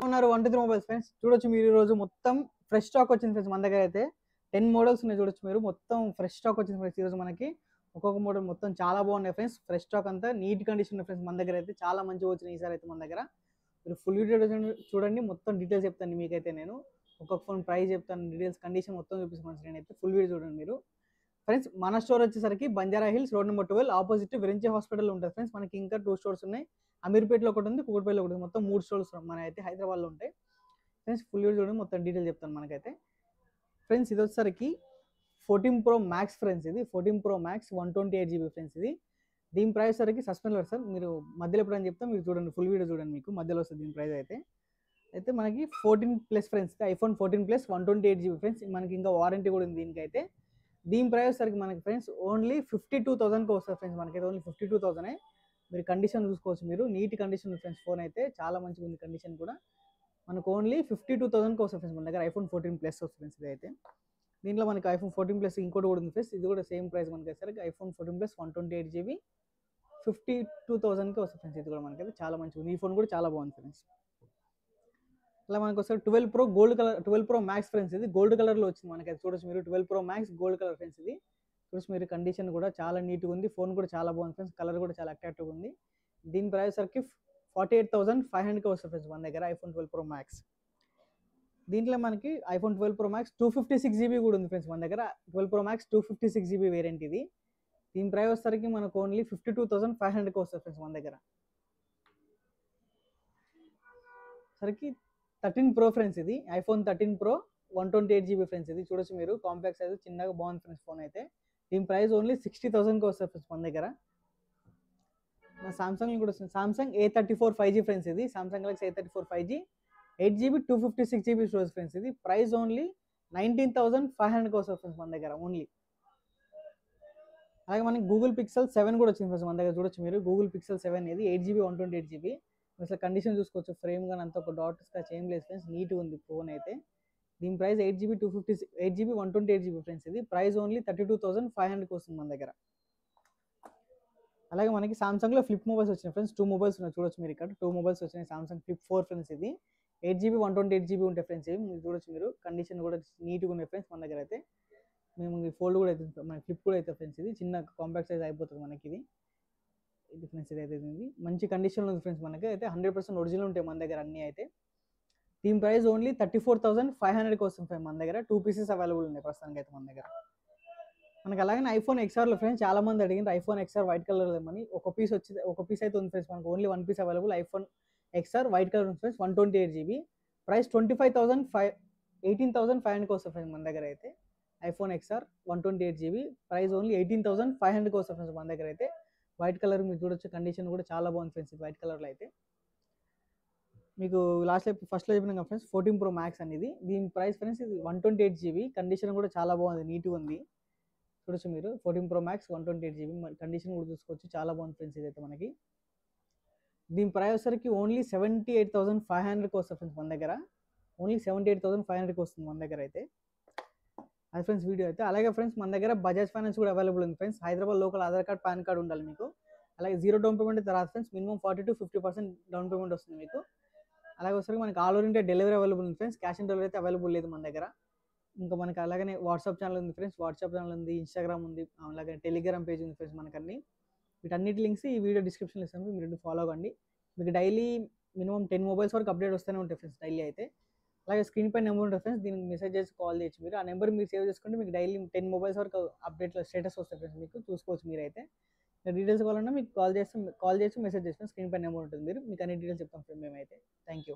ఉన్నారు 123 mobiles friends. చూడొచ్చు మీరు ఈరోజు మొత్తం ఫ్రెష్ స్టాక్ వచ్చింది ఫ్రెండ్స్. మన దగ్గర అయితే 10 మోడల్స్ ఉన్నాయి. చూడొచ్చు మీరు మొత్తం ఫ్రెష్ స్టాక్ వచ్చింది ఫ్రెండ్స్. ఈరోజు మనకి ఒక్కొక్క మోడల్ మొత్తం చాలా బాగున్నాయి ఫ్రెండ్స్. ఫ్రెష్ స్టాక్ అంతా నీట్ కండిషన్ ఉంది ఫ్రెండ్స్. మన దగ్గర అయితే చాలా మంచిగా వచ్చినాయి ఈసారి అయితే మన దగ్గర. మీరు ఫుల్ వీడియో చూడండి, మొత్తం డీటెయిల్స్ చెప్తాను మీకైతే. నేను ఒక్కొక్క ఫోన్ ప్రైస్ చెప్తాను, డీటెయిల్స్ కండిషన్ మొత్తం చూపిస్తాను. నేనైతే ఫుల్ వీడియో చూడండి మీరు ఫ్రెండ్స్. మన స్టోర్ వచ్చేసరికి Banjara hills road number 12 opposite Virinchi hospital ఉంటుంది ఫ్రెండ్స్. మనకి ఇంకా 2 స్టోర్స్ ఉన్నాయి. అమీర్పేటలో ఒకటి ఉంది, కూకట్పల్లిలో ఒకటి ఉంది. మొత్తం 3 స్టోర్స్ మన అయితే హైదరాబాద్లో ఉంటాయి ఫ్రెండ్స్. ఫుల్ వీడియో చూడండి, మొత్తం డీటెయిల్ చెప్తాను మనకైతే ఫ్రెండ్స్. ఇది వచ్చేసరికి 14 Pro Max ఫ్రెండ్స్. ఇది 14 Pro Max 128GB ఫ్రెండ్స్. ఇది దీని ప్రైస్ సరికి సస్పెండ్ సార్. మీరు మధ్యలో ఎప్పుడని చెప్తాం, మీరు చూడండి ఫుల్ వీడియో చూడండి, మీకు మధ్యలో వస్తుంది దీని ప్రైస్ అయితే. అయితే మనకి 14+ ఫ్రెండ్స్, ఐఫోన్ 14+ 128GB ఫ్రెండ్స్. మనకి ఇంకా వారంటీ కూడా ఉంది దీనికైతే. దీని ప్రైస్ సరికి మనకి ఫ్రెండ్స్ ఓన్లీ 52,000కి వస్తుంది ఫ్రెండ్స్. మనకైతే ఓన్లీ 52,000. మీరు కండిషన్ చూసుకోవచ్చు, మీరు నీట్ కండిషన్ ఫ్రెండ్స్. ఫోన్ అయితే చాలా మంచిగా ఉంది కండిషన్ కూడా. మనకు ఓన్లీ 52,000కి వస్తుంది ఫ్రెండ్స్. మన దగ్గర ఐఫోన్ 14+ వస్తుంది ఫ్రెండ్స్. ఇది అయితే దీంట్లో మనకి ఐఫోన్ 14+ ఇంకోటి కూడా ఉంది ఫ్రెండ్స్. ఇది కూడా సేమ్ ప్రైస్ మనకి వచ్చేసరికి ఐఫోన్ 14+ 128GB 52,000కి వస్తుంది ఫ్రెండ్స్. ఇది కూడా మనకైతే చాలా మంచిగా ఉంది. ఈ ఫోన్ కూడా చాలా బాగుంది ఫ్రెండ్స్. అలా మనకు వస్తుంది 12 Pro gold colour, 12 Pro Max friends. ఇది గోల్డ్ కలర్లో వచ్చింది మనకైతే. చూడొచ్చు మీరు 12 Pro Max gold colour friends. ఇది చూడొచ్చు మీరు, కండిషన్ కూడా చాలా నీట్గా ఉంది. ఫోన్ కూడా చాలా బాగుంది ఫ్రెండ్స్. కలర్ కూడా చాలా అట్రాక్టివ్గా ఉంది. దీని ప్రైస్ సరికి 48,500కి వస్తుంది ఫ్రెండ్స్ మన దగ్గర ఐఫోన్ 12 Pro Max. దీంట్లో మనకి ఐఫోన్ 12 Pro Max 256GB కూడా ఉంది ఫ్రెండ్స్ మన దగ్గర. 12 Pro Max 256GB వేరియంట్ ఇది. దీని ప్రైస్ వచ్చేసరికి మనకు ఓన్లీ 52,500కి వస్తుంది ఫ్రెండ్స్ మన దగ్గర. సరికి 13 Pro ఫ్రెండ్స్. ఇది ఐఫోన్ 13 Pro 128GB ఫ్రెండ్స్. ఇది చూడొచ్చు మీరు, కాంపాక్ట్ సైజ్ చిన్నగా బాగుంది ఫ్రెండ్స్ ఫోన్ అయితే. దీని ప్రైస్ ఓన్లీ 60,000కి వస్తుంది ఫ్రెండ్స్ మన దగ్గర. సామ్సంగ్ కూడా వస్తుంది, సామ్సంగ్ A34 5G ఫ్రెండ్స్. ఇది Samsung Galaxy A34 5G 8GB 256GB storage friends. ఇది ప్రైస్ ఓన్లీ 19,500కి వస్తుంది ఫ్రెండ్స్ మన దగ్గర ఓన్లీ. అలాగే మనకి గూగుల్ పిక్సెల్ 7 కూడా వచ్చింది ఫ్రెండ్స్ మన దగ్గర. చూడొచ్చు మీరు, గూగుల్ పిక్సెల్ 7 ఇది 8GB 128GB. అసలు కండిషన్ చూసుకోవచ్చు, ఫ్రేమ్ కానీ అంత ఒక డాట్ స్క్రాచ్ ఏం లేదు ఫ్రెండ్స్. నీట్గా ఉంది ఫోన్ అయితే. దీని ప్రైస్ 8GB 128GB ఫ్రెండ్స్. ఇది ప్రైస్ ఓన్లీ 32,500కి వస్తుంది మన దగ్గర. అలాగే మనకి సామ్సంగ్లో ఫ్లిప్ మొబైల్స్ వచ్చినాయి ఫ్రెండ్స్. 2 మొబైల్స్ ఉన్నాయి, చూడొచ్చు మీరు ఇక్కడ 2 మొబైల్స్ వచ్చినాయి. Samsung flip 4 friends. ఇది 8GB 128GB ఉంటాయి ఫ్రెండ్స్. ఇవి మీరు చూడొచ్చు మీరు, కండిషన్ కూడా నీట్గా ఉన్నాయి ఫ్రెండ్స్ మన దగ్గర అయితే. మేము ఫోల్డ్ కూడా అవుతుంది, మన ఫ్లిప్ కూడా అవుతుంది ఫ్రెండ్స్. ఇది చిన్న కాంపాక్ట్ సైజ్ అయిపోతుంది మనకి. ఇది ఫ్రెండ్స్ ఇది అయితే మంచి కండిషన్లో ఉంది ఫ్రెండ్స్. మనకి అయితే 100% ఒరిజినల్ ఉంటాయి మన దగ్గర అన్నీ అయితే. దీని ప్రైస్ ఓన్లీ 34,500కి వస్తుంది మన దగ్గర. 2 పీసెస్ అవైలబుల్ ఉన్నాయి ప్రస్తుతానికి అయితే మన దగ్గర. మనకి అలాగే ఐఫోన్ XRలో ఫ్రెండ్స్ చాలా మంది అడిగింది ఐఫోన్ XR వైట్ కలర్ ఏమని. ఒక పీస్ అయితే ఉంది ఫ్రెండ్స్ మనకు. Only 1 piece available iPhone XR white colour ఉంది ఫ్రెండ్స్. 128GB ప్రైస్ 18,500కి వస్తుంది ఫ్రెండ్స్ మన దగ్గర అయితే. IPhone XR 128GB price only 18,500కి వస్తుంది ఫ్రెండ్స్ మన దగ్గర అయితే. వైట్ కలర్ మీరు చూడొచ్చు, కండిషన్ కూడా చాలా బాగుంది ఫ్రెండ్స్ వైట్ కలర్లో అయితే. మీకు ఫస్ట్లో చెప్పినాం ఫ్రెండ్స్ 14 Pro Max అనేది. దీని ప్రైస్ ఫ్రెండ్స్ ఇది 128GB, కండిషన్ కూడా చాలా బాగుంది, నీట్గా ఉంది. చూడొచ్చు మీరు 14 Pro Max 128GB కండిషన్ కూడా చూసుకోవచ్చు, చాలా బాగుంది ఫ్రెండ్స్ ఇదైతే మనకి. దీని ప్రైస్ వచ్చరికి ఓన్లీ 78,500కి వస్తుంది ఫ్రెండ్స్ మన దగ్గర. ఓన్లీ 78,500కి వస్తుంది మన దగ్గర అయితే. అది ఫ్రెండ్స్ వీడియో అయితే. అలాగే ఫ్రెండ్స్ మన దగ్గర బజాజ్ ఫైనాన్స్ కూడా అవైలబుల్ ఉంది friends. Hyderabad local Aadhaar card, pan card ఉండాలి మీకు. అలాగే 0 డౌన్ పేమెంట్ తర్వాత friends minimum 40 to 50% down payment వస్తుంది మీకు. అలాగే వచ్చరికి మనకి all over India delivery available ఉంది ఫ్రెండ్స్. క్యాష్ ఆన్ డెలివరీ అయితే అవైలబుల్ లేదు మన దగ్గర. ఇంకా మనకి అలాగే వాట్సాప్ ఛానల్ ఉంది ఫ్రెండ్స్. వాట్సాప్ ఛానల్ ఉంది, ఇన్స్టాగ్రామ్ ఉంది, అలాగే టెలిగ్రామ్ పేజ్ ఉంది ఫ్రెండ్స్ మనకన్నీ. వీటన్నిటి లింక్స్ ఈ వీడియో డిస్క్రిప్షన్లో ఇస్తాను, మీరు ఫాలో అవ్వండి. మీకు డైలీ మినిమం 10 మొబైల్స్ వరకు అప్డేట్ వస్తూనే ఉంటాయి ఫ్రెండ్స్ డైలీ అయితే. అలాగే స్క్రీన్ పై నెంబర్ ఉంటుంది ఫ్రెండ్స్, దీనికి మెసేజ్ చేసి కాల్ చేయొచ్చు మీరు. ఆ నెంబర్ మీరు సేవ్ చేసుకుంటే మీకు డైలీ 10 మొబైల్స్ వరకు అప్డేట్లో స్టేటస్ వస్తాయి ఫ్రెండ్స్, మీకు చూసుకోవచ్చు మీరైతే. డీటెయిల్స్ కావాలన్నా మీకు కాల్ చేసి మెసేజ్ చేస్తాం. స్క్రీన్ పై నెంబర్ ఉంటుంది, మీకు అన్ని డీటెయిల్స్ చెప్తాం ఫ్రెండ్ మేమైతే. Thank you.